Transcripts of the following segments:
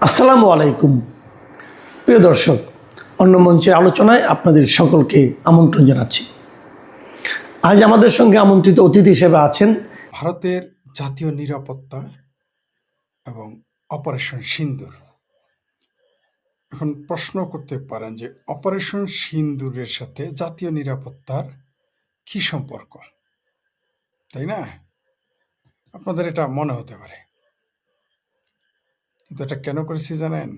আসসালামু আলাইকুম প্রিয় দর্শক, অন্য মঞ্চের আলোচনায় আপনাদের সকলকে আমন্ত্রণ জানাচ্ছি। আজ আমাদের সঙ্গে আমন্ত্রিত অতিথি হিসেবে আছেন ভারতের জাতীয় নিরাপত্তা এবং অপারেশন সিন্দুর। এখন প্রশ্ন করতে পারেন যে অপারেশন সিন্দুরের সাথে জাতীয় নিরাপত্তার কি সম্পর্ক, তাই না? আপনাদের এটা মনে হতে পারে, কিন্তু এটা কেন করেছি জানেন?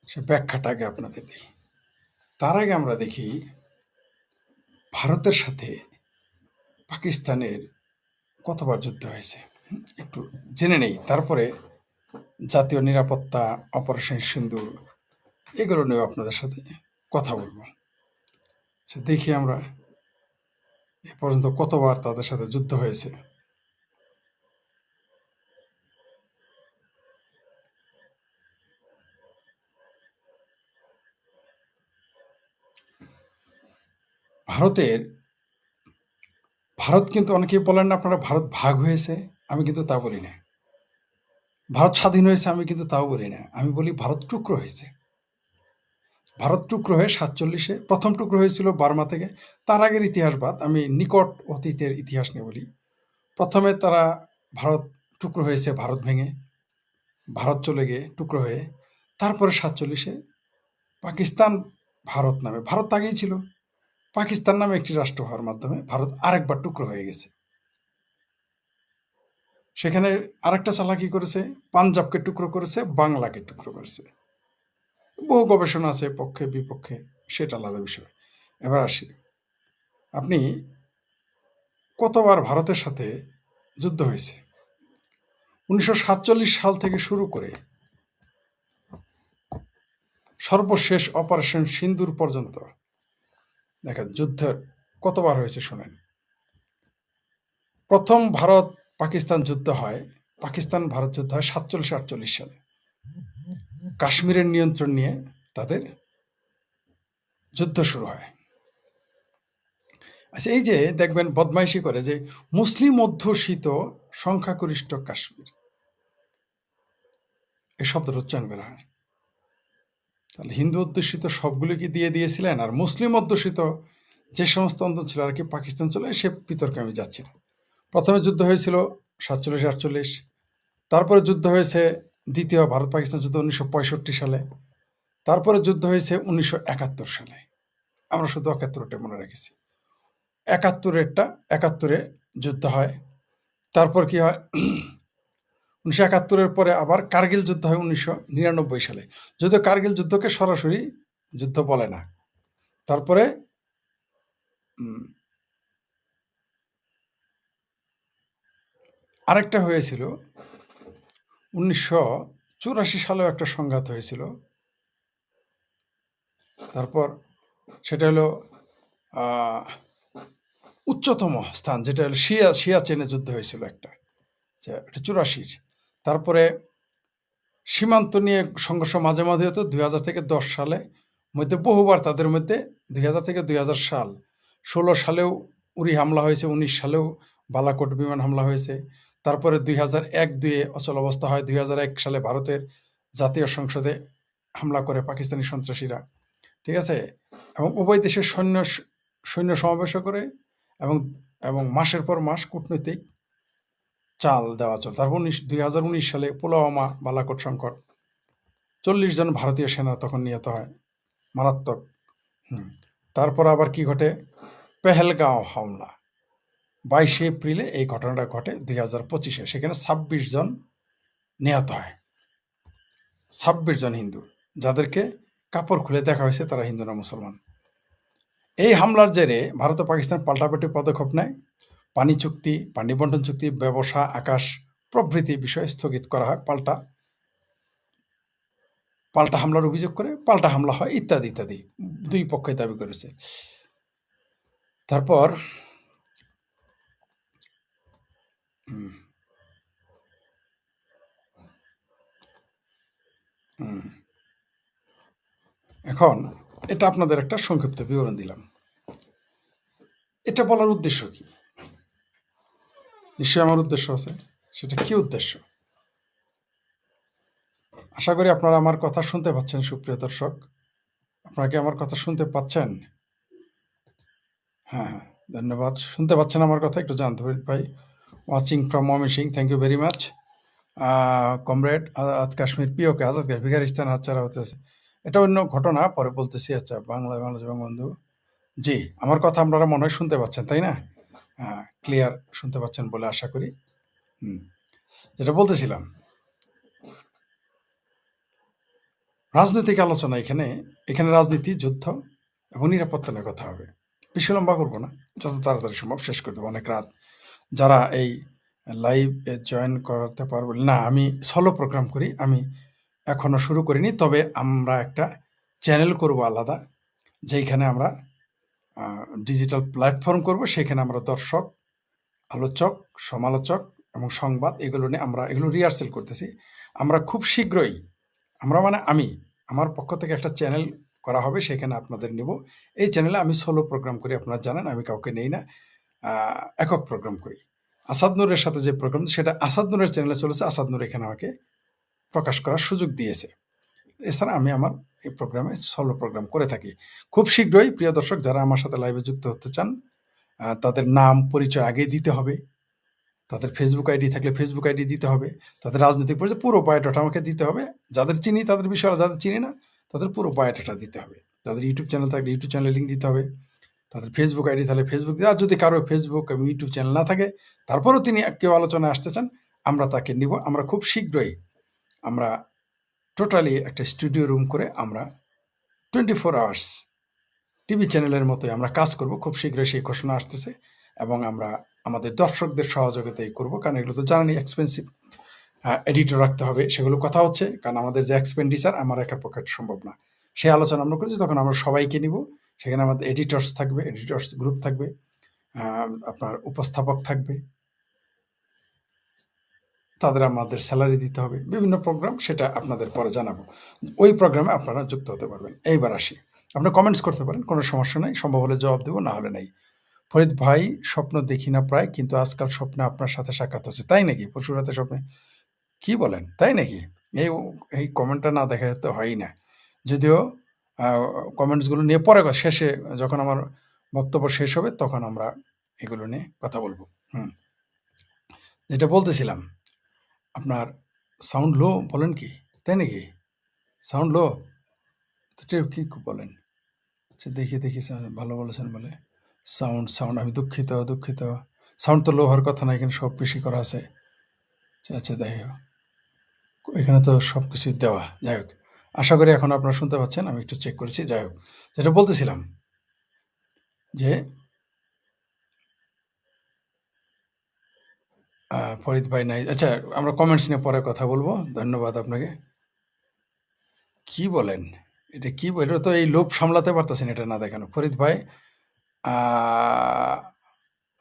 সে ব্যাখ্যাটা আগে আপনাদের দিই। তার আগে আমরা দেখি ভারতের সাথে পাকিস্তানের কতবার যুদ্ধ হয়েছে, একটু জেনে নেই, তারপরে জাতীয় নিরাপত্তা, অপারেশন সিন্দুর এগুলো নিয়েও আপনাদের সাথে কথা বলবো। দেখি আমরা এ পর্যন্ত কতবার তাদের সাথে যুদ্ধ হয়েছে। ভারত কিন্তু অনেকেই বলেন না আপনারা ভারত ভাগ হয়েছে, আমি কিন্তু তা বলি না। ভারত স্বাধীন হয়েছে, আমি কিন্তু তাও বলি না। আমি বলি ভারত টুকরো হয়েছে। ভারত টুকরো হয়ে 47-এ প্রথম টুকরো হয়েছিল বার্মা থেকে। তার আগের ইতিহাস বাদ, আমি নিকট অতীতের ইতিহাস নিয়ে বলি। প্রথমে ভারত টুকরো হয়েছে, ভারত ভেঙে ভারত চলে গিয়ে টুকরো হয়ে, তারপরে 47-এ পাকিস্তান ভারত নামে, ভারত আগেই ছিল, পাকিস্তান নামে একটি রাষ্ট্র হওয়ার মাধ্যমে ভারত আরেকবার টুকরো হয়ে গেছে। সেখানে আরেকটা চালাকি করেছে, পাঞ্জাবকে টুকরো করেছে, বাংলাকে টুকরো করেছে। বহু গবেষণা আছে পক্ষে বিপক্ষে, সেটা আলাদা বিষয়। এবার আসি, আপনি কতবার ভারতের সাথে যুদ্ধ হয়েছে? 1947 সাল থেকে শুরু করে সর্বশেষ অপারেশন সিন্দুর পর্যন্ত দেখেন যুদ্ধের কতবার হয়েছে শোনেন। প্রথম ভারত পাকিস্তান যুদ্ধ হয়, পাকিস্তান ভারত যুদ্ধ হয় 47-48 সালে। কাশ্মীরের নিয়ন্ত্রণ নিয়ে তাদের যুদ্ধ শুরু হয়। আচ্ছা, এই যে দেখবেন বদমাইশি করে যে মুসলিম অধ্যুষিত সংখ্যাগরিষ্ঠ কাশ্মীর, এই শব্দটা উচ্চারণ করা হয়। তাহলে হিন্দু অধ্যুষিত সবগুলোকে দিয়ে দিয়েছিলেন, আর মুসলিম অধ্যুষিত যে সমস্ত অঞ্চল ছিল আর কি পাকিস্তান চলে, সে বিতর্কে আমি যাচ্ছি না। প্রথমে যুদ্ধ হয়েছিল 47-48, তারপরে যুদ্ধ হয়েছে দ্বিতীয় ভারত পাকিস্তান যুদ্ধ 1965 সালে, তারপরে যুদ্ধ হয়েছে 1971 সালে। আমরা শুধু 71টা মনে রেখেছি। 71-এ যুদ্ধ হয়। তারপর কি হয়, 1971-এর পরে আবার কার্গিল যুদ্ধ হয় 1999 সালে। যদিও কার্গিল যুদ্ধকে সরাসরি যুদ্ধ বলে না। তারপরে আরেকটা হয়েছিল 1984 সালেও একটা সংঘাত হয়েছিল। তারপর সেটা হলো উচ্চতম স্থান, যেটা হলো সিয়াচেনে যুদ্ধ হয়েছিল একটা, এটা 84। তারপরে সীমান্ত নিয়ে সংঘর্ষ মাঝে মাঝে হতো 2000 থেকে 10 সালে মধ্যে, বহুবার তাদের মধ্যে 2000 থেকে 2000 সাল, 16 সালেও উরি হামলা হয়েছে, 19 সালেও বালাকোট বিমান হামলা হয়েছে। তারপরে 2001-2-এ অচল অবস্থা হয়। 2001 সালে ভারতের জাতীয় সংসদে হামলা করে পাকিস্তানি সন্ত্রাসীরা, ঠিক আছে, এবং উভয় দেশের সৈন্য সমাবেশও করে, এবং মাসের পর মাস কূটনৈতিক চাল দেওয়া চল। তারপর 2019 সালে পুলওয়ামা বালাকোট সংকট, 40 জন ভারতীয় সেনা তখন নিহত হয়, মারাত্মক। তারপর আবার কি ঘটে, পেহেলগাঁও হামলা 22 এপ্রিলে, এই ঘটনাটা ঘটে 2025-এ। সেখানে 26 জন নিহত হয়, 26 জন হিন্দু, যাদেরকে কাপড় খুলে দেখা হয়েছে তারা হিন্দু না মুসলমান। এই হামলার জেরে ভারত ও পাকিস্তান পাল্টাপাল্টি পদক্ষেপ নেয়। পানি চুক্তি, পানি বন্টন চুক্তি, ব্যবসা, আকাশ প্রভৃতি বিষয় স্থগিত করা হয়। পাল্টা হামলার অভিযোগ করে পাল্টা হামলা হয়, ইত্যাদি ইত্যাদি, দুই পক্ষই দাবি করেছে। তারপর এখন এটা আপনাদের একটা সংক্ষিপ্ত বিবরণ দিলাম। এটা বলার উদ্দেশ্য কি? নিশ্চয়ই আমার উদ্দেশ্য আছে। সেটা কি উদ্দেশ্য? আশা করি আপনারা আমার কথা শুনতে পাচ্ছেন, সুপ্রিয় দর্শক। আপনারা কি আমার কথা শুনতে পাচ্ছেন? হ্যাঁ, হ্যাঁ, ধন্যবাদ। শুনতে পাচ্ছেন আমার কথা? একটু জানতে পারি ভাই। Watching from Mymensingh, thank you very much. Comrade Azad Kashmir PoK, Azad Kashmir Biharistan হাতছাড়া হতেছে, এটা অন্য ঘটনা, পরে বলতেছি। আচ্ছা, বাংলাদেশ বঙ্গবন্ধু, জি, আমার কথা আপনারা মনে হয় শুনতে পাচ্ছেন, তাই না? হ্যাঁ, ক্লিয়ার শুনতে পাচ্ছেন বলে আশা করি। যেটা বলতেছিলাম, রাজনৈতিক আলোচনা এখানে এখানে রাজনীতি, যুদ্ধ এবং নিরাপত্তা নিয়ে কথা হবে। বেশি লম্বা করবো না, যত তাড়াতাড়ি সম্ভব শেষ করে দেবো, অনেক রাত। যারা এই লাইভ জয়েন করাতে পারবো না, আমি সলো প্রোগ্রাম করি, আমি এখনো শুরু করিনি, তবে আমরা একটা চ্যানেল করব আলাদা, যেখানে আমরা ডিজিটাল প্ল্যাটফর্ম করব। সেখানে আমরা দর্শক, আলোচক, সমালোচক এবং সংবাদ এগুলো নিয়ে আমরা এগুলো রিহার্সেল করতেছি। আমরা খুব শীঘ্রই, আমরা মানে আমি আমার পক্ষ থেকে একটা চ্যানেল করা হবে, সেখানে আপনাদের নিব। এই চ্যানেলে আমি সোলো প্রোগ্রাম করি, আপনারা জানেন, আমি কাউকে নেই না, একক প্রোগ্রাম করি। আসাদ নূরের সাথে যে প্রোগ্রাম, সেটা আসাদ নূরের চ্যানেলে চলেছে, আসাদ নূর এখানে আমাকে প্রকাশ করার সুযোগ দিয়েছে। এছাড়া আমি আমার এই প্রোগ্রামে সোলো প্রোগ্রাম করে থাকি। খুব শীঘ্রই প্রিয় দর্শক, যারা আমার সাথে লাইভে যুক্ত হতে চান, তাদের নাম পরিচয় আগে দিতে হবে, তাদের ফেসবুক আইডি থাকলে ফেসবুক আইডি দিতে হবে, তাদের রাজনৈতিক পরিচয় পুরো বায়োডাটা আমাকে দিতে হবে। যাদের চিনি তাদের বিষয়ে, যাদের চিনি না তাদের পুরো বায়োডাটা দিতে হবে। তাদের ইউটিউব চ্যানেল থাকলে ইউটিউব চ্যানেল লিঙ্ক দিতে হবে, তাদের ফেসবুক আইডি থাকলে ফেসবুক, আর যদি কারো ফেসবুক এবং ইউটিউব চ্যানেল না থাকে, তারপরেও তিনি কেউ আলোচনায় আসতে চান, আমরা তাকে নিব। আমরা খুব শীঘ্রই আমরা টোটালি একটা স্টুডিও রুম করে আমরা 24 আওয়ার্স টিভি চ্যানেলের মতোই আমরা কাজ করব। খুব শীঘ্রই সেই ঘোষণা আসতেছে, এবং আমরা আমাদের দর্শকদের সহযোগিতাই করব, কারণ এগুলো তো জানেনই এক্সপেন্সিভ, এডিটর রাখতে হবে, সেগুলো কথা হচ্ছে। কারণ আমাদের যে এক্সপেন্ডিচার আমার একার পক্ষে সম্ভব না। সেই আলোচনা আমরা করেছি, তখন আমরা সবাইকে নিব। সেখানে আমাদের এডিটর্স থাকবে, এডিটর্স গ্রুপ থাকবে, আপনার উপস্থাপক থাকবে, তাদের আমাদের স্যালারি দিতে হবে, বিভিন্ন প্রোগ্রাম, সেটা আপনাদের পরে জানাবো। ওই প্রোগ্রামে আপনারা যুক্ত হতে পারবেন। এইবার আসি, আপনারা কমেন্টস করতে পারেন, কোনো সমস্যা নেই, সম্ভব হলে জবাব দেবো, না হলে নেই। ফরিদ ভাই, স্বপ্ন দেখি না প্রায়, কিন্তু আজকাল স্বপ্নে আপনার সাথে সাক্ষাৎ হচ্ছে। তাই নাকি? পরশু রাতে স্বপ্নে? কি বলেন, তাই নাকি? এই এই কমেন্টটা না দেখা তো হয়ই না। যদিও কমেন্টসগুলো নিয়ে পরে শেষে, যখন আমার বক্তব্য শেষ হবে, তখন আমরা এগুলো নিয়ে কথা বলবো। যেটা বলতেছিলাম, আপনার সাউন্ড লো বলেন কি? তাই নাকি? সাউন্ড লো? তো কি বলেন? আচ্ছা, দেখি ভালো বলেছেন বলে। সাউন্ড আমি দুঃখিত। সাউন্ড তো লো হওয়ার কথা না, এখানে সব বেশি করা আছে। আচ্ছা, যাই হোক, এখানে তো সব কিছুই দেওয়া। যাই হোক, আশা করি এখন আপনারা শুনতে পাচ্ছেন, আমি একটু চেক করেছি। যাই হোক, যেটা বলতেছিলাম যে ফরিদ ভাই নাই। আচ্ছা, আমরা কমেন্টস নিয়ে পরে কথা বলবো। ধন্যবাদ আপনাকে। কি বলেন? এটা কি? এটা তো এই লোভ সামলাতে পারতেছেন এটা না দেখানো। ফরিদ ভাই,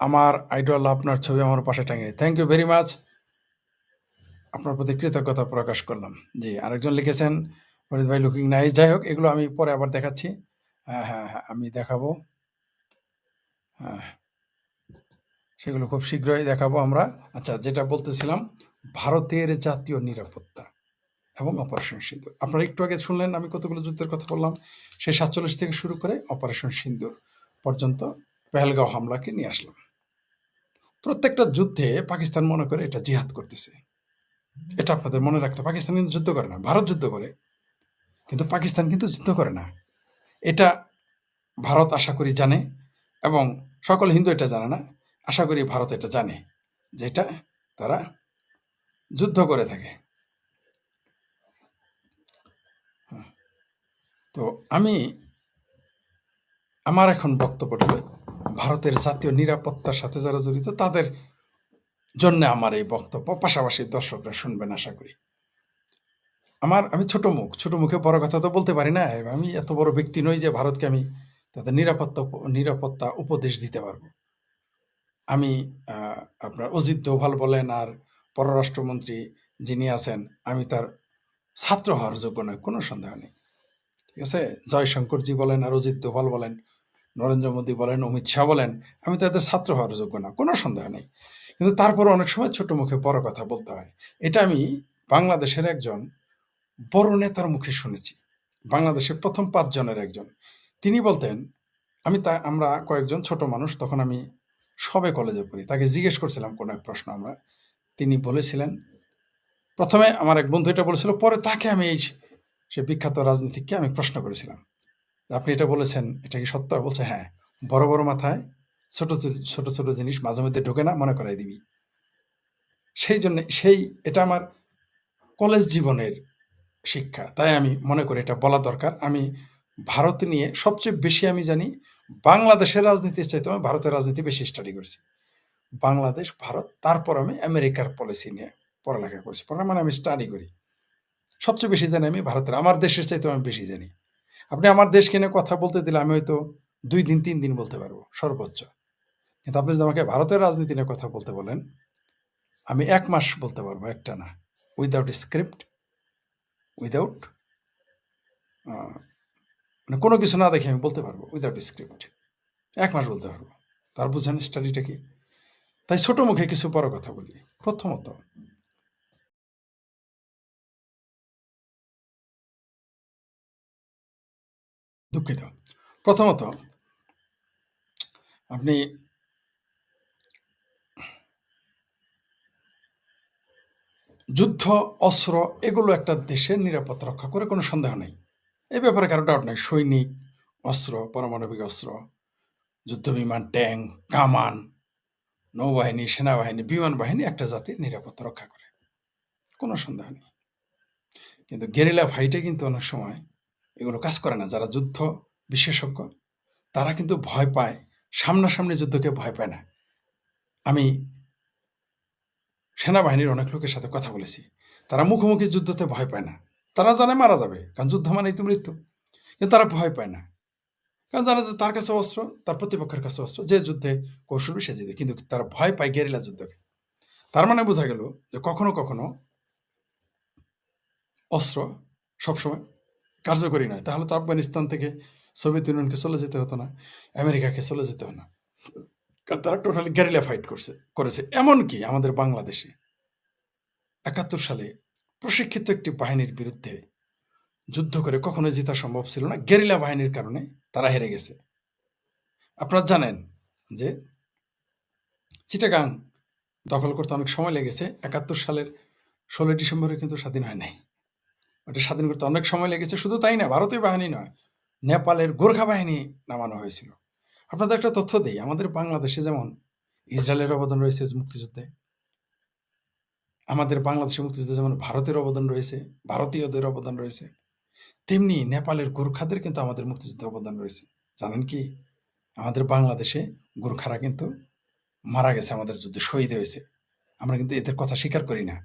আমার আইডল আপনার ছবি আমার পাশে টাঙিয়ে, থ্যাংক ইউ ভেরি মাচ। আপনার প্রতি কৃতজ্ঞতা প্রকাশ করলাম। জি, আরেকজন লিখেছেন, ফরিদ ভাই লুকিং নাইস। যাই হোক, এগুলো আমি পরে আবার দেখাচ্ছি। হ্যাঁ, আমি দেখাবো। হ্যাঁ, সেগুলো খুব শীঘ্রই দেখাবো আমরা। আচ্ছা, যেটা বলতেছিলাম, ভারতের জাতীয় নিরাপত্তা এবং অপারেশন সিন্দুর। আপনারা একটু আগে শুনলেন আমি কতগুলো যুদ্ধের কথা বললাম, সেই 47 থেকে শুরু করে অপারেশন সিন্দুর পর্যন্ত পেহেলগাঁও হামলাকে নিয়ে আসলাম। প্রত্যেকটা যুদ্ধে পাকিস্তান মনে করে এটা জিহাদ করতেছে। এটা আপনাদের মনে রাখতে, পাকিস্তান কিন্তু যুদ্ধ করে না, ভারত যুদ্ধ করে, কিন্তু পাকিস্তান কিন্তু যুদ্ধ করে না। এটা ভারত আশা করি জানে, এবং সকল হিন্দু এটা জানে না। আশা করি ভারত এটা জানে, যেটা তারা যুদ্ধ করে থাকে। তো আমার এখন বক্তব্যটা হলো, ভারতের জাতীয় নিরাপত্তার সাথে যারা জড়িত তাদের জন্য আমার এই বক্তব্য, পাশাপাশি দর্শকরা শুনবেন আশা করি। আমি ছোট মুখে বড় কথা তো বলতে পারি না। আমি এত বড় ব্যক্তি নই যে ভারতকে আমি তাদের নিরাপত্তা উপদেশ দিতে পারবো। আমি আপনার অজিত দোভাল বলেন আর পররাষ্ট্রমন্ত্রী যিনি আছেন, আমি তার ছাত্র হওয়ার যোগ্য নয়, কোনো সন্দেহ নেই। ঠিক আছে? জয়শঙ্করজি বলেন আর অজিত দোভাল বলেন, নরেন্দ্র মোদী বলেন, অমিত শাহ বলেন, আমি তাদের ছাত্র হওয়ার যোগ্য না, কোনো সন্দেহ নেই। কিন্তু তারপর অনেক সময় ছোট মুখে বড় কথা বলতে হয়। এটা আমি বাংলাদেশের একজন বড় নেতার মুখে শুনেছি, বাংলাদেশের প্রথম ৫ জনের একজন। তিনি বলতেন, আমরা কয়েকজন ছোট মানুষ, তখন আমি সবে কলেজে পড়ি। তাকে জিজ্ঞেস করছিলাম কোনো এক প্রশ্ন আমরা। তিনি বলেছিলেন, প্রথমে আমার এক বন্ধু এটা বলেছিল, পরে তাকে আমি সে বিখ্যাত রাজনীতিককে আমি প্রশ্ন করেছিলাম, আপনি এটা বলেছেন, এটা কি সত্য? বলছে, হ্যাঁ, বড় বড় মাথায় ছোট ছোট ছোট জিনিস মাঝে মধ্যে ঢোকে না, মনে করাই দিবি। এটা আমার কলেজ জীবনের শিক্ষা, তাই আমি মনে করি এটা বলা দরকার। আমি ভারত নিয়ে সবচেয়ে বেশি আমি জানি, বাংলাদেশের রাজনীতির চাইতে আমি ভারতের রাজনীতি বেশি স্টাডি করেছি। বাংলাদেশ, ভারত, তারপর আমি আমেরিকার পলিসি নিয়ে পড়ালেখা করেছি। মানে আমি স্টাডি করি, সবচেয়ে বেশি জানি আমি ভারতের, আমার দেশের চাইতেও আমি বেশি জানি। আপনি আমার দেশকে নিয়ে কথা বলতে দিলে আমি হয়তো 2 দিন 3 দিন বলতে পারবো সর্বোচ্চ, কিন্তু আপনি যদি আমাকে ভারতের রাজনীতি নিয়ে কথা বলতে বলেন, আমি 1 মাস বলতে পারবো একটানা, উইদাউট স্ক্রিপ্ট, উইদাউট মানে কোনো কিছু না দেখে আমি বলতে পারবো, উইদাউট স্ক্রিপ্ট 1 মাস বলতে পারবো। তার বুঝেন স্টাডিটা কি? তাই ছোট মুখে কিছু বড় কথা বলি। প্রথমত, দুঃখিত, প্রথমত আপনি যুদ্ধ, অস্ত্র, এগুলো একটা দেশের নিরাপত্তা রক্ষা করে, কোনো সন্দেহ নেই, এই ব্যাপারে কারো ডাউট নেই। সৈনিক, অস্ত্র, পারমাণবিক অস্ত্র, যুদ্ধবিমান, ট্যাঙ্ক, কামান, নৌবাহিনী, সেনাবাহিনী, বিমান বাহিনী একটা জাতির নিরাপত্তা রক্ষা করে, কোনো সন্দেহ নেই। কিন্তু গেরিলা ফাইটে কিন্তু অনেক সময় এগুলো কাজ করে না। যারা যুদ্ধ বিশেষজ্ঞ তারা কিন্তু ভয় পায়, সামনাসামনি যুদ্ধকে ভয় পায় না। আমি সেনাবাহিনীর অনেক লোকের সাথে কথা বলেছি, তারা মুখোমুখি যুদ্ধতে ভয় পায় না। তারা জানে মারা যাবে, কারণ যুদ্ধ মানেই তো মৃত্যু, কিন্তু তারা ভয় পায় না, কারণ জানে যে তার কাছে অস্ত্র, তার প্রতিপক্ষের কাছে অস্ত্র, যে যুদ্ধে কৌশলী সে জিতে। কিন্তু তারা ভয় পায় গেরিলা যুদ্ধকে। তার মানে বোঝা গেল যে কখনো কখনো অস্ত্র সবসময় কার্যকরী নয়। তাহলে তো আফগানিস্তান থেকে সোভিয়েত ইউনিয়নকে চলে যেতে হতো না, আমেরিকাকে চলে যেতে হতো না, কারণ তারা টোটালি গেরিলা ফাইট করেছে। এমনকি আমাদের বাংলাদেশে 71 সালে প্রশিক্ষিত একটি বাহিনীর বিরুদ্ধে যুদ্ধ করে কখনো জেতা সম্ভব ছিল না, গেরিলা বাহিনীর কারণে তারা হেরে গেছে। আপনারা জানেন যে চিটাগাং দখল করতে অনেক সময় লেগেছে। 71 সালের 16 ডিসেম্বরে কিন্তু স্বাধীন হয় নাই, ওটা স্বাধীন করতে অনেক সময় লেগেছে। শুধু তাই না, ভারতীয় বাহিনী নয়, নেপালের গোর্খা বাহিনী নামানো হয়েছিল। আপনাদের একটা তথ্য দিই, আমাদের বাংলাদেশে যেমন ইসরায়েলের অবদান রয়েছে মুক্তিযুদ্ধে, আমাদের বাংলাদেশের মুক্তিযুদ্ধে যেমন ভারতের অবদান রয়েছে, ভারতীয়দের অবদান রয়েছে, তেমনি নেপালের গোর্খাদের কিন্তু আমাদের মুক্তিযুদ্ধে অবদান রয়েছে। জানেন কি, আমাদের বাংলাদেশে গোর্খারা কিন্তু মারা গেছে আমাদের যুদ্ধে, শহীদ হয়েছে। আমরা কিন্তু এদের কথা স্বীকার করি না।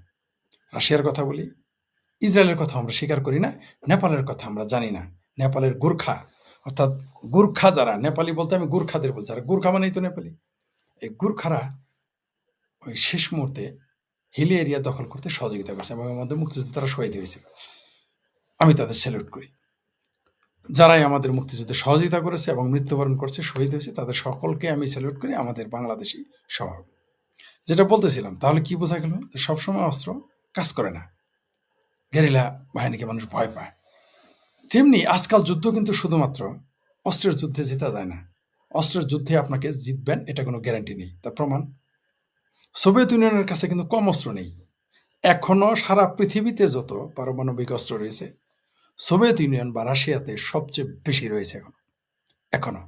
রাশিয়ার কথা বলি, ইসরায়েলের কথা আমরা স্বীকার করি না, নেপালের কথা আমরা জানি না। নেপালের গোর্খা, অর্থাৎ গোর্খা যারা, নেপালি বলতে আমি গোর্খাদের বলছি, আর গোর্খা মানেই তো নেপালি। এই গোর্খারা ওই শেষ মুহূর্তে হিলি এরিয়া দখল করতে সহযোগিতা করছে এবং আমাদের মুক্তিযুদ্ধে তারা শহীদ হয়েছিল। আমি তাদের স্যালুট করি। যারাই আমাদের মুক্তিযুদ্ধে সহযোগিতা করেছে এবং মৃত্যুবরণ করছে, শহীদ হয়েছে, তাদের সকলকে আমি স্যালুট করি, আমাদের বাংলাদেশি স্বভাব। যেটা বলতেছিলাম, তাহলে কি বোঝা গেল? সবসময় অস্ত্র কাজ করে না, গেরিলা বাহিনীকে মানুষ ভয় পায়। তেমনি আজকাল যুদ্ধ কিন্তু শুধুমাত্র অস্ত্রের যুদ্ধে জেতা যায় না। অস্ত্রের যুদ্ধে আপনাকে জিতবেন এটা কোনো গ্যারান্টি নেই। তার প্রমাণ, সোভিয়েত ইউনিয়নের কাছে কিন্তু কম অস্ত্র নেই। এখনো সারা পৃথিবীতে যত পারমাণবিক অস্ত্র রয়েছে, সোভিয়েত ইউনিয়ন বা রাশিয়াতে সবচেয়ে বেশি রয়েছে। এখনো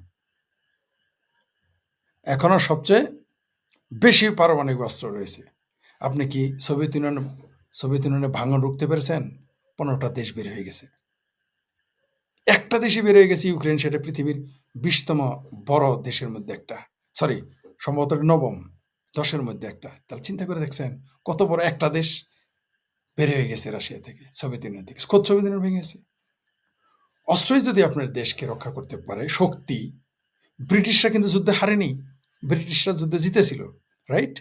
এখনো সবচেয়ে বেশি পারমাণবিক অস্ত্র রয়েছে। আপনি কি সোভিয়েত ইউনিয়নে ভাঙন রুখতে পেরেছেন? 15টা দেশ বের হয়ে গেছে। একটা দেশই বের হয়ে গেছে, ইউক্রেন, সেটা পৃথিবীর 20তম বড় দেশের মধ্যে একটা, সরি সম্ভবত 9ম, 10-এর মধ্যে একটা। তাহলে চিন্তা করে দেখছেন কত বড় একটা দেশ বের হয়ে গেছে রাশিয়া থেকে, সোভিয়েত ইউনিয়ন থেকে। সোভিয়েত ইউনিয়ন ভেঙে গেছে। অস্ত্রই যদি আপনার দেশকে রক্ষা করতে পারে, শক্তি। ব্রিটিশরা কিন্তু যুদ্ধে হারেনি, ব্রিটিশরা যুদ্ধে জিতেছিল, রাইট,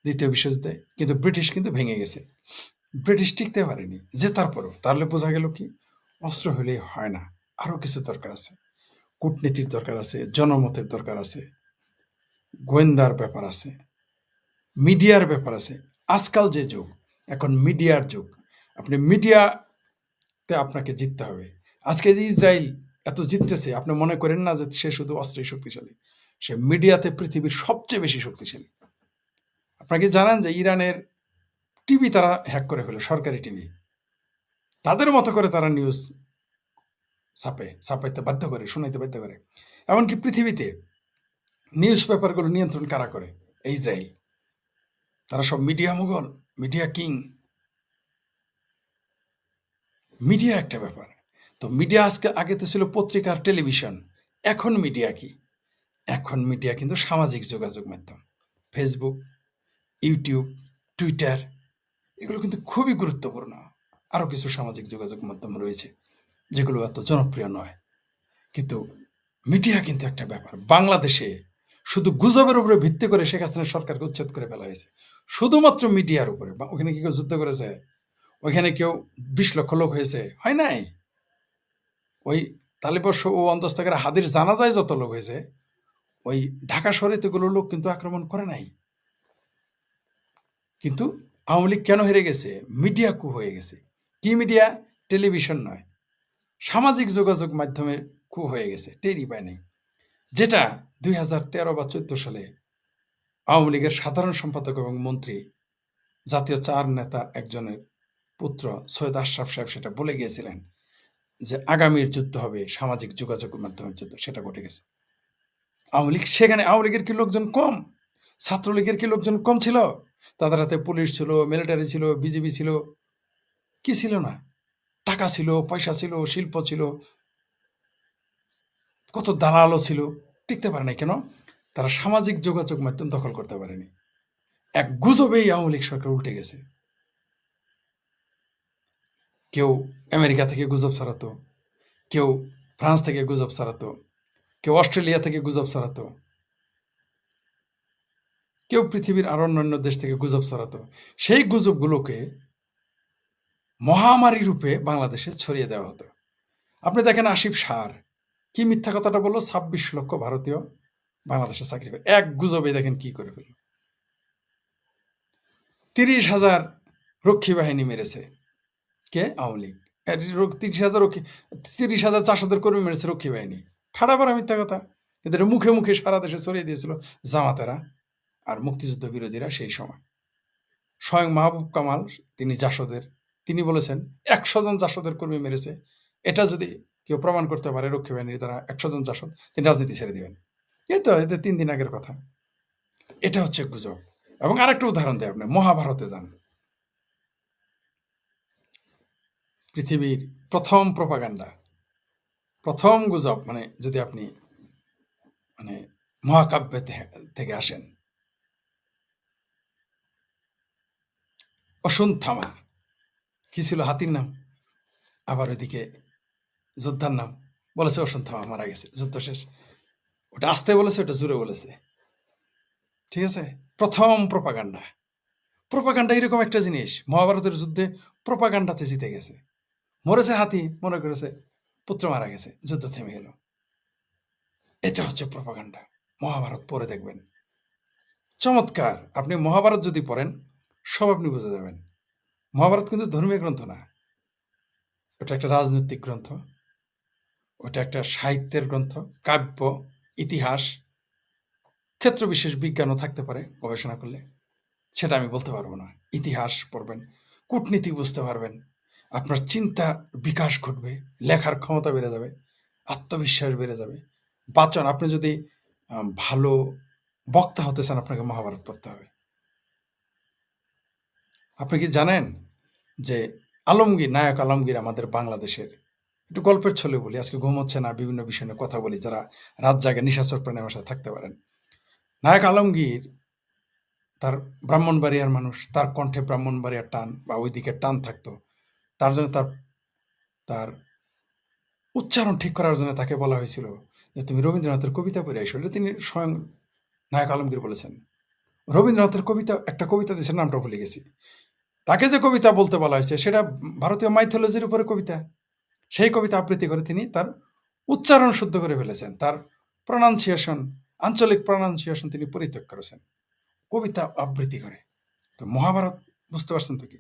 দ্বিতীয় বিশ্বযুদ্ধে, কিন্তু ব্রিটিশ কিন্তু ভেঙে গেছে, ব্রিটিশ টিকতে পারেনি, জেতার পরও। তাহলে বোঝা গেল কি, অস্ত্র হলেই হয় না, আরও কিছু দরকার আছে। কূটনীতির দরকার আছে, জনমতের দরকার আছে, গোয়েন্দার ব্যাপার আছে, মিডিয়ার ব্যাপার আছে। আজকাল যে যুগ, এখন মিডিয়ার যুগ। আপনি মিডিয়া থাকতে আপনাকে জিততে হবে। আজকে যে ইসরায়েল এত জিততেছে, আপনি মনে করেন না যে সে শুধু অস্ত্রেই শক্তিশালী, সে মিডিয়াতে পৃথিবীর সবচেয়ে বেশি শক্তিশালী। আপনারা কি জানেন যে ইরানের টিভি তারা হ্যাক করে ফেলে, সরকারি টিভি, তাদের মতো করে তারা নিউজ ছাপাইতে বাধ্য করে, শোনাইতে বাধ্য করে। এমনকি পৃথিবীতে নিউজ পেপারগুলো নিয়ন্ত্রণ কারা করে? এই ইসরায়েল। তারা সব media Mughal, media king. Media একটা ব্যাপার। তো মিডিয়া আগে তো ছিল পত্রিকা আর টেলিভিশন। এখন মিডিয়া কি? এখন মিডিয়া কিন্তু সামাজিক যোগাযোগ মাধ্যম। ফেসবুক, ইউটিউব, টুইটার, এগুলো কিন্তু খুবই গুরুত্বপূর্ণ। আরও কিছু সামাজিক যোগাযোগ মাধ্যম রয়েছে যেগুলো এত জনপ্রিয় নয়, কিন্তু মিডিয়া কিন্তু একটা ব্যাপার। বাংলাদেশে শুধু গুজবের উপরে ভিত্তি করে শেখ হাসিনা সরকারকে উচ্ছেদ করে ফেলা হয়েছে, শুধুমাত্র মিডিয়ার উপরে। ওখানে কি কেউ যুদ্ধ করেছে? ওইখানে কেউ 20 লক্ষ লোক হয়েছে? হয় নাই। ওই তালিবর্ষ ও অন্তস্তকের হাদির জানাজায় যত লোক হয়েছে, ওই ঢাকা শহরে তোগুলো লোক কিন্তু আক্রমণ করে নাই। কিন্তু আওয়ামী লীগ কেন হেরে গেছে? মিডিয়া কু হয়ে গেছে। কি মিডিয়া? টেলিভিশন নয়, সামাজিক যোগাযোগ মাধ্যমে কু হয়ে গেছে, টেরই পায় নাই। যেটা 2013 বা 14 সালে আওয়ামী লীগের সাধারণ সম্পাদক এবং মন্ত্রী, জাতীয় 4 নেতা একজনের পুত্র সৈয়দ আশরাফ সাহেব সেটা বলে গিয়েছিলেন যে আগামীর যুদ্ধ হবে সামাজিক যোগাযোগ মাধ্যমের যুদ্ধ। সেটা ঘটে গেছে। আওয়ামী লীগ, সেখানে আওয়ামী লীগের কি লোকজন কম? ছাত্রলীগের কি লোকজন কম ছিল? তাদের হাতে পুলিশ ছিল, মিলিটারি ছিল, বিজিবি ছিল, কি ছিল না? টাকা ছিল, পয়সা ছিল, শিল্প ছিল, কত দালালও ছিল। টিকতে পারে নাই কেন? তারা সামাজিক যোগাযোগ মাধ্যম দখল করতে পারেনি। এক গুজবেই আওয়ামী লীগ সরকার উল্টে গেছে। কেউ আমেরিকা থেকে গুজব ছড়াতো, কেউ ফ্রান্স থেকে গুজব ছড়াতো, কেউ অস্ট্রেলিয়া থেকে গুজব ছড়াতো, কেউ পৃথিবীর আরো অন্যান্য দেশ থেকে গুজব ছড়াতো। সেই গুজবগুলোকে মহামারী রূপে বাংলাদেশে ছড়িয়ে দেওয়া হতো। আপনি দেখেন আসিফ সার কি মিথ্যা কথাটা বললো, 26 লক্ষ ভারতীয় বাংলাদেশে চাকরি করে। এক গুজবে দেখেন কি করে ফেলল। 30,000 রক্ষী বাহিনী মেরেছে কে? আওয়ামী লীগ। 30,000 রক্ষী, 30,000 চাষদের কর্মী মেরেছে রক্ষী বাহিনী। ঠাড়া পড়া মিথ্যা কথা। কিন্তু এটা মুখে মুখে সারা দেশে ছড়িয়ে দিয়েছিল জামাতেরা আর মুক্তিযুদ্ধ বিরোধীরা সেই সময়। স্বয়ং মাহবুব কামাল, তিনি জাসদের, তিনি বলেছেন 100 জন জাসদের কর্মী মেরেছে। এটা যদি কেউ প্রমাণ করতে পারে রক্ষী বাহিনীর দ্বারা 100 জন জাসদ, তিনি রাজনীতি ছেড়ে দিবেন। এই তো এতে 3 দিন আগের কথা। এটা হচ্ছে গুজব। এবং আরেকটা উদাহরণ দেয়, আপনি মহাভারতে যান। পৃথিবীর প্রথম প্রপাগান্ডা, প্রথম গুজব, মানে যদি আপনি মানে মহাকাব্য থেকে আসেন, অশ্বত্থামা কি ছিল? হাতির নাম। আবার ওইদিকে যোদ্ধার নাম বলেছে অশ্বত্থামা মারা গেছে, যুদ্ধ শেষ। ওটা আস্তে বলেছে, ওটা জোরে বলেছে। ঠিক আছে? প্রথম প্রপাগান্ডা। প্রপাগান্ডা এরকম একটা জিনিস, মহাভারতের যুদ্ধে প্রপাগান্ডাতে জিতে গেছে। মরেছে হাতি, মনে করেছে পুত্র মারা গেছে, যুদ্ধ থেমে গেল। এটা হচ্ছে প্রপাগান্ডা। মহাভারত পড়ে দেখবেন, চমৎকার। আপনি মহাভারত যদি পড়েন, সব আপনি বুঝে যাবেন। মহাভারত কিন্তু ধর্মীয় গ্রন্থ না, ওটা একটা রাজনৈতিক গ্রন্থ, ওটা একটা সাহিত্যের গ্রন্থ, কাব্য, ইতিহাস, ক্ষেত্রবিশেষ বিজ্ঞানও থাকতে পারে গবেষণা করলে, সেটা আমি বলতে পারবো না। ইতিহাস পড়বেন, কূটনীতি বুঝতে পারবেন, আপনার চিন্তা বিকাশ ঘটবে, লেখার ক্ষমতা বেড়ে যাবে, আত্মবিশ্বাস বেড়ে যাবে। বাচন, আপনি যদি ভালো বক্তা হতে চান, আপনাকে মহাভারত পড়তে হবে। আপনি কি জানেন যে আলমগীর, নায়ক আলমগীর আমাদের বাংলাদেশের, একটু গল্পের ছলে বলি, আজকে ঘুম হচ্ছে না, বিভিন্ন বিষয় নিয়ে কথা বলি, যারা রাত জাগে নিশাচর প্রাণে আমার সাথে থাকতে পারেন। নায়ক আলমগীর, তার ব্রাহ্মণবাড়িয়ার মানুষ, তার কণ্ঠে ব্রাহ্মণবাড়িয়ার টান বা ওই দিকের টান থাকতো। তার জন্য তার তার উচ্চারণ ঠিক করার জন্য তাকে বলা হয়েছিল যে তুমি রবীন্দ্রনাথের কবিতা পড়ে আইসো। এটা তিনি স্বয়ং নায়ক আলমগীর বলেছেন। রবীন্দ্রনাথের কবিতা, একটা কবিতা দিয়েছেন, নামটা ভুলে গেছি। তাকে যে কবিতা বলতে বলা হয়েছে সেটা ভারতীয় মাইথোলজির উপরে কবিতা। সেই কবিতা আবৃত্তি করে তিনি তার উচ্চারণ শুদ্ধ করে ফেলেছেন, তার প্রনাউন্সিয়েশন, আঞ্চলিক প্রনাউন্সিয়েশন তিনি পরিত্যাগ করেছেন কবিতা আবৃত্তি করে। তো মহাভারত বুঝতে পারছেন তো কি?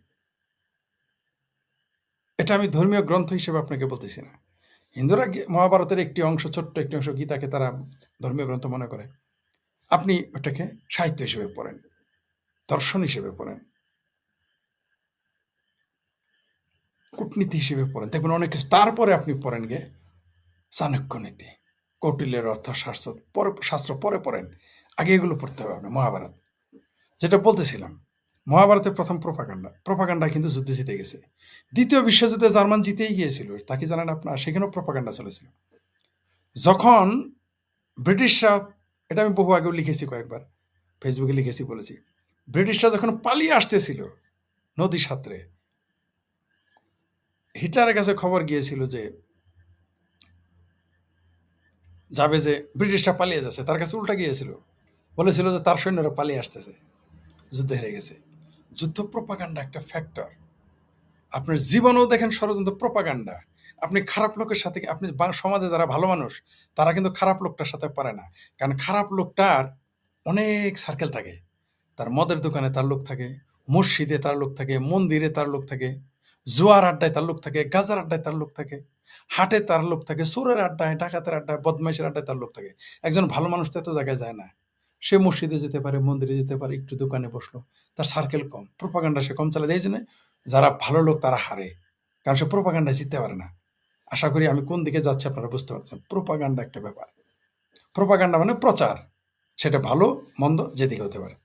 এটা আমি ধর্মীয় গ্রন্থ হিসেবে আপনাকে বলতেছি না। হিন্দুরা মহাভারতের একটি অংশ, ছোট্ট একটি অংশ গীতাকে তারা ধর্মীয় গ্রন্থ মনে করে। আপনি ওটাকে সাহিত্য হিসেবে পড়েন, দর্শন হিসেবে পড়েন, কূটনীতি হিসেবে পড়েন, দেখবেন অনেক কিছু। তারপরে আপনি পড়েন গিয়ে চাণক্য নীতি, কৌটিল্যের অর্থশাস্ত্র শাস্ত্র পরে পড়েন। আগে এগুলো পড়তে হবে আপনার। মহাভারত যেটা বলতেছিলাম, মহাভারতের প্রথম প্রোপাগান্ডা কিন্তু যুদ্ধে জিতে গেছে। দ্বিতীয় বিশ্বযুদ্ধে জার্মান জিতেই গিয়েছিল, তা কি জানেন আপনার? সেখানেও প্রোপাগান্ডা চলেছিল। যখন ব্রিটিশরা, এটা আমি বহু আগেও লিখেছি, কয়েকবার ফেসবুকে লিখেছি, বলেছি, ব্রিটিশরা যখন পালিয়ে আসতেছিল নদী সাঁতরে, হিটলারের কাছে খবর গিয়েছিল যে যাবে, যে ব্রিটিশরা পালিয়ে যাচ্ছে, তার কাছে উল্টা গিয়েছিল, বলেছিল যে তার সৈন্যরা পালিয়ে আসতেছে, যুদ্ধ হেরে গেছে। যুদ্ধ প্রোপাগান্ডা একটা ফ্যাক্টর। আপনার জীবনেও দেখেন ষড়যন্ত্র, প্রোপাগান্ডা। আপনি খারাপ লোকের সাথে, আপনি সমাজে যারা ভালো মানুষ তারা কিন্তু খারাপ লোকটার সাথে পারে না, কারণ খারাপ লোকটার অনেক সার্কেল থাকে। তার মদের দোকানে তার লোক থাকে, মসজিদে তার লোক থাকে, মন্দিরে তার লোক থাকে, জুয়ার আড্ডায় তার লোক থাকে, গাজার আড্ডায় তার লোক থাকে, হাটে তার লোক থাকে, চোরের আড্ডায়, ডাকাতের আড্ডায়, বদমাইশের আড্ডায় তার লোক থাকে। একজন ভালো মানুষ তো এত জায়গায় যায় না। সে মসজিদে যেতে পারে, মন্দিরে যেতে পারে, একটু দোকানে বসলো, তার সার্কেল কম, প্রোপাগান্ডা সে কম চালায়। এই জন্য যারা ভালো লোক তারা হারে, কারণ সে প্রোপাগান্ডা জিততে পারে না। আশা করি আমি কোন দিকে যাচ্ছি আপনারা বুঝতে পারছেন। প্রোপাগান্ডা একটা ব্যাপার। প্রোপাগান্ডা মানে প্রচার, সেটা ভালো মন্দ যেদিকে হতে পারে।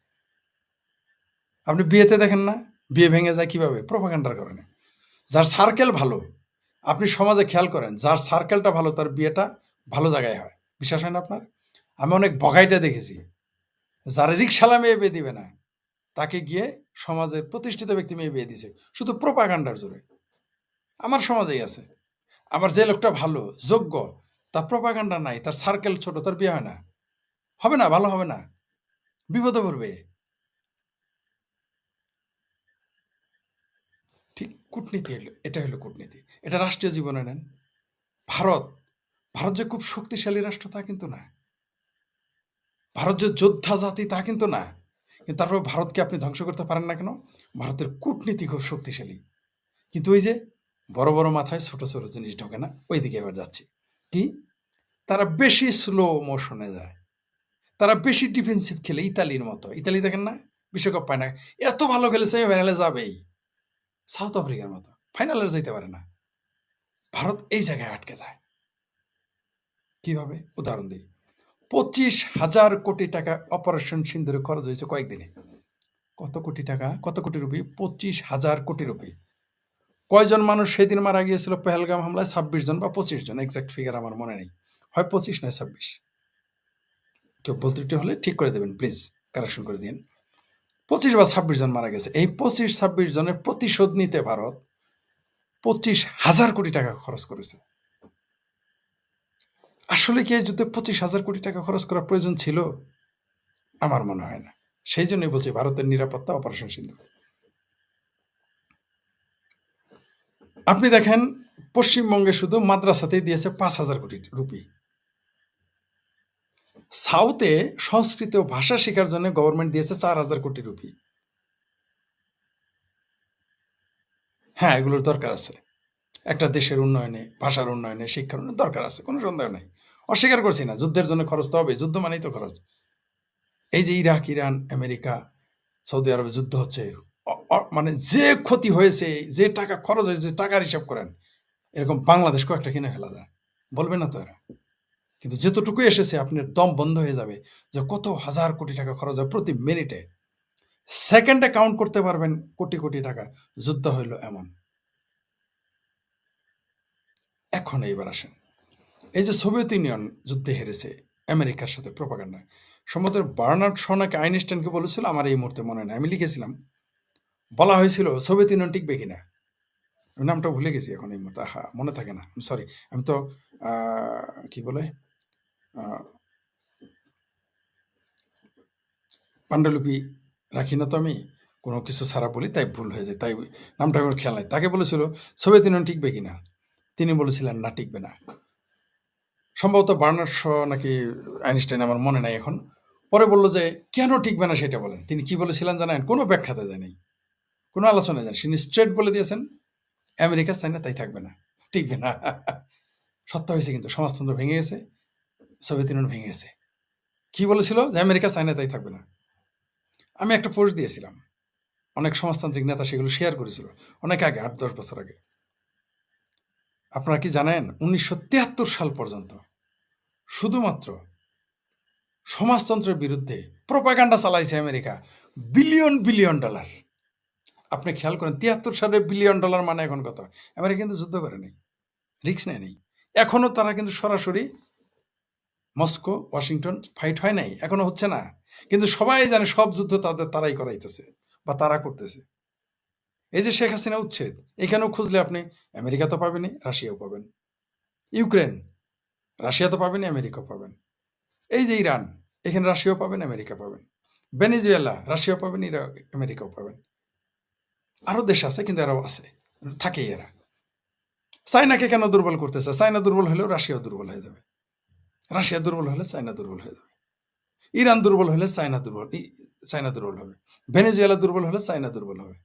আপনি বিয়েতে দেখেন না, বিয়ে ভেঙে যায় কিভাবে? প্রোপাগান্ডার কারণে। যার সার্কেল ভালো, আপনি সমাজে খেয়াল করেন, যার সার্কেলটা ভালো তার বিয়েটা ভালো জায়গায় হয়। বিশ্বাস হয় না আপনার? আমি অনেক বগাইটা দেখেছি, যারা রিক্সালা মেয়ে বিয়ে দিবে না, তাকে গিয়ে সমাজের প্রতিষ্ঠিত ব্যক্তি মেয়ে বিয়ে দিছে, শুধু প্রোপাগান্ডার জোরে। আমার সমাজেই আছে। আবার যে লোকটা ভালো, যোগ্য, তার প্রোপাগান্ডা নাই, তার সার্কেল ছোট, তার বিয়ে হয় না, হবে না, ভালো হবে না, বিপদে পড়বে। ঠিক কূটনীতি হলো, এটা হলো কূটনীতি। এটা রাষ্ট্রীয় জীবনে নেন। ভারত ভারত যে খুব শক্তিশালী রাষ্ট্র তা কিন্তু না। ভারত যে যোদ্ধা জাতি তা কিন্তু না। কিন্তু তারপর ভারতকে আপনি ধ্বংস করতে পারেন না কেন? ভারতের কূটনীতি খুব শক্তিশালী। কিন্তু ওই যে বড় বড় মাথায় ছোট ছোট জিনিস ঢোকে না, ওই দিকে এবার যাচ্ছি। কি? তারা বেশি স্লো মোশনে যায়, তারা বেশি ডিফেন্সিভ খেলে, ইতালির মতো। ইতালি দেখেন না, বিশ্বকাপ পায় না, এত ভালো খেলে সেমিফাইনালে যাবেই। সাউথ আফ্রিকার মতো ফাইনালে যেতে পারে না। ভারত এই জায়গায় আটকে যায়। কিভাবে? উদাহরণ দিই। 25,000 কোটি টাকা অপারেশন সিন্দুরে খরচ হয়েছে কয়েকদিনে। কত কোটি টাকা, কত কোটি রুপি? 25,000 কোটি রুপি। কয়জন মানুষ সেদিন মারা গিয়েছিল পেহেলগাম হামলায়? 26 জন বা 25 জন, এক্সাক্ট ফিগার আমার মনে নেই, হয় 25 নয় 26। কেউ ভুল ত্রুটি হলে ঠিক করে দেবেন প্লিজ, কারেকশন করে দিন। 25 বা 26 জন মারা গেছে। এই 25-26 জনের প্রতিশোধ নিতে ভারত 25,000 কোটি টাকা খরচ করেছে। আসলে কি এই যুদ্ধে 25,000 কোটি টাকা খরচ করার প্রয়োজন ছিল? আমার মনে হয় না। সেই জন্যই বলছি ভারতের নিরাপত্তা অপারেশন সিন্দুর। আপনি দেখেন পশ্চিমবঙ্গে শুধু মাদ্রাসাতেই দিয়েছে 5,000 কোটি রুপি। সাউথে সংস্কৃত ভাষা শেখার জন্য গভর্নমেন্ট দিয়েছে 4,000 কোটি রুপি। হ্যাঁ, এগুলোর দরকার আছে। একটা দেশের উন্নয়নে, ভাষার উন্নয়নে, শিক্ষার উন্নয়নে দরকার আছে, কোনো সন্দেহ নেই। অস্বীকার করছি না, যুদ্ধের জন্য খরচ তো হবে, যুদ্ধ মানেই তো খরচ। এই যে ইরাক, ইরান, আমেরিকা, সৌদি আরবে যুদ্ধ হচ্ছে, মানে যে ক্ষতি হয়েছে, যে টাকা খরচ হয়েছে, টাকার হিসাব করেন, এরকম বাংলাদেশ কয়েকটা কিনে ফেলা যায়, বলবে না তো এরা। কিন্তু যেতটুকু এসেছে আপনার দম বন্ধ হয়ে যাবে যে কত হাজার কোটি টাকা খরচ হয় প্রতি মিনিটে। সেকেন্ডে কাউন্ট করতে পারবেন কোটি কোটি টাকা। যুদ্ধ হইল এমন। এখন এইবার আসেন, এই যে সোভিয়েত ইউনিয়ন যুদ্ধে হেরেছে আমেরিকার সাথে, প্রোপাগান্ডা। সম্ভবত বার্নার্ড শ নাকি আইনস্টাইনকে বলেছিল, আমার এই মুহূর্তে মনে নেই, আমি লিখেছিলাম, বলা হয়েছিল সোভিয়েত ইউনিয়ন টিকবে কিনা। আমি নামটা ভুলে গেছি এখন এই মুহূর্তে, মনে থাকে না, সরি। আমি তো কি বলে পাণ্ডুলিপি রাখি না তো, আমি কোনো কিছু ছাড়া বলি, তাই ভুল হয়ে যায়, তাই নামটা আমার খেয়াল নাই। তাকে বলেছিল সোভিয়েত ইউনিয়ন টিকবে কিনা, তিনি বলেছিলেন না, টিকবে না। সম্ভবত বার্নার্ড শ নাকি আইনস্টাইন, আমার মনে নাই এখন। পরে বললো যে কেন টিকবে না সেটা বলেন। তিনি কি বলেছিলেন জানেন? কোনো ব্যাখ্যাতে যায় নাই, কোনো আলোচনায় যান, তিনি স্ট্রেট বলে দিয়েছেন, আমেরিকা চায়না তাই থাকবে না, টিকবে না। সত্য হয়েছে, কিন্তু সমাজতন্ত্র ভেঙে গেছে, সোভিয়েত ইউনিয়ন ভেঙে গেছে। কি বলেছিল যে আমেরিকা চায়না তাই থাকবে না। আমি একটা পোস্ট দিয়েছিলাম, অনেক সমাজতান্ত্রিক নেতা সেগুলো শেয়ার করেছিল অনেক আগে, 8-10 বছর আগে। আপনারা কি জানেন 1973 সাল পর্যন্ত শুধুমাত্র সমাজতন্ত্রের বিরুদ্ধে প্রোপাগান্ডা চালাইছে আমেরিকা, বিলিয়ন বিলিয়ন ডলার। আপনি খেয়াল করেন 73 সালে বিলিয়ন ডলার মানে এখন কত? আমেরিকা কিন্তু যুদ্ধ করে নেই, রিস্ক নেয় নেই। এখনো তারা কিন্তু সরাসরি মস্কো ওয়াশিংটন ফাইট হয় নাই, এখনো হচ্ছে না, কিন্তু সবাই জানে সব যুদ্ধ তারাই করাইতেছে বা তারা করতেছে। এই যে শেখ হাসিনা উচ্ছেদ, এখানেও খুঁজলে আপনি আমেরিকা তো পাবেনই, রাশিয়াও পাবেন। ইউক্রেন, রাশিয়া তো পাবেনই, আমেরিকাও পাবেন। এই যে ইরান, এখানে রাশিয়াও পাবেন, আমেরিকা পাবেন। ভেনেজুয়েলা, রাশিয়াও পাবেন, আমেরিকাও পাবেন। আরো দেশ আছে, কিন্তু এরাও আছে, থাকেই এরা। চায়নাকে কেন দুর্বল করতেছে? চায়না দুর্বল হলেও রাশিয়াও দুর্বল হয়ে যাবে, রাশিয়া দুর্বল হলে চায়না দুর্বল হয়ে যাবে, ইরান দুর্বল হলে চায়না দুর্বল হবে, ভেনেজুয়েলা দুর্বল হলে চায়না দুর্বল হবে।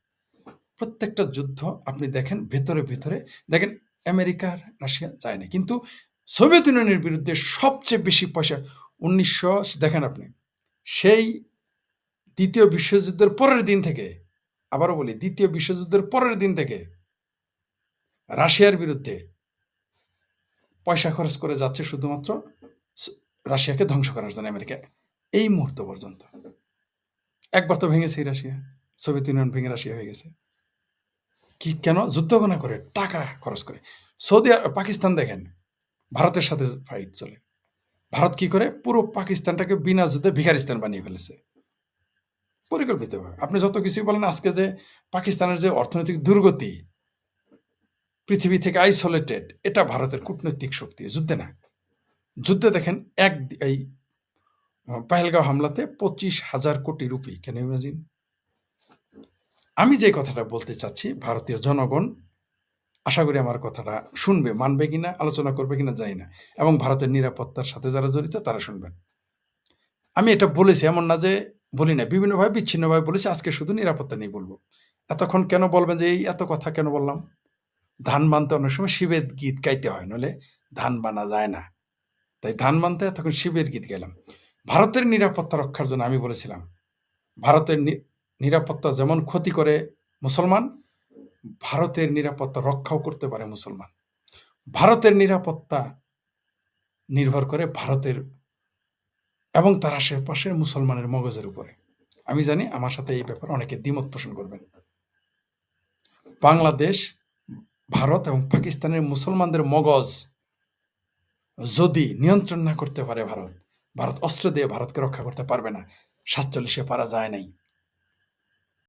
প্রত্যেকটা যুদ্ধ আপনি দেখেন ভেতরে ভেতরে দেখেন আমেরিকার রাশিয়া যায় না, কিন্তু সোভিয়েত ইউনিয়নের বিরুদ্ধে সবচেয়ে বেশি পয়সা 1900 দেখেন আপনি, সেই দ্বিতীয় বিশ্বযুদ্ধের পরের দিন থেকে, আবারও বলি দ্বিতীয় বিশ্বযুদ্ধের পরের দিন থেকে রাশিয়ার বিরুদ্ধে পয়সা খরচ করে যাচ্ছে শুধুমাত্র রাশিয়াকে ধ্বংস করার জন্য আমেরিকা, এই মুহূর্ত পর্যন্ত। একবার তো ভেঙেছে রাশিয়া, সোভিয়েত ইউনিয়ন ভেঙে রাশিয়া হয়ে গেছে। কি কেন? যুদ্ধ না করে, টাকা খরচ করে। পাকিস্তান দেখেন, ভারতের সাথে ফাইট চলে, ভারত কি করে? পুরো পাকিস্তানটাকে বিনা যুদ্ধে ভিখারিস্তান বানিয়ে ফেলেছে পরিকল্পিতভাবে। আপনি যত কিছুই বলেন, আজকে যে পাকিস্তানের যে অর্থনৈতিক দুর্গতি, পৃথিবী থেকে আইসোলেটেড, এটা ভারতের কূটনৈতিক শক্তি, যুদ্ধে না। যুদ্ধে দেখেন এই পহেলগাঁও হামলাতে 25,000 কোটি রুপি, কেন ইমাজিন? আমি যে কথাটা বলতে চাচ্ছি, ভারতীয় জনগণ আশা করি আমার কথাটা শুনবে, মানবে কিনা, আলোচনা করবে কিনা জানি না, এবং ভারতের নিরাপত্তার সাথে যারা জড়িত তারা শুনবেন। আমি এটা বলেছি, এমন না যে বলি না, বিভিন্নভাবে বিচ্ছিন্নভাবে বলেছি, আজকে শুধু নিরাপত্তা নিয়ে বলবো। এতক্ষণ কেন বলবেন যে এই এত কথা কেন বললাম? ধান বানতে অনেক সময় শিবের গীত গাইতে হয়, নইলে ধান বানা যায় না, তাই ধান বানতে এতক্ষণ শিবের গীত গাইলাম। ভারতের নিরাপত্তা রক্ষার জন্য আমি বলেছিলাম, ভারতের নিরাপত্তা যেমন ক্ষতি করে মুসলমান, ভারতের নিরাপত্তা রক্ষাও করতে পারে মুসলমান। ভারতের নিরাপত্তা নির্ভর করে ভারতের এবং তার আশেপাশের মুসলমানের মগজের উপরে। আমি জানি আমার সাথে এই ব্যাপারে অনেকে দ্বিমত পোষণ করবেন। বাংলাদেশ, ভারত এবং পাকিস্তানের মুসলমানদের মগজ যদি নিয়ন্ত্রণ না করতে পারে ভারত অস্ত্র দিয়ে ভারতকে রক্ষা করতে পারবে না। 47-এ পারা যায় নাই।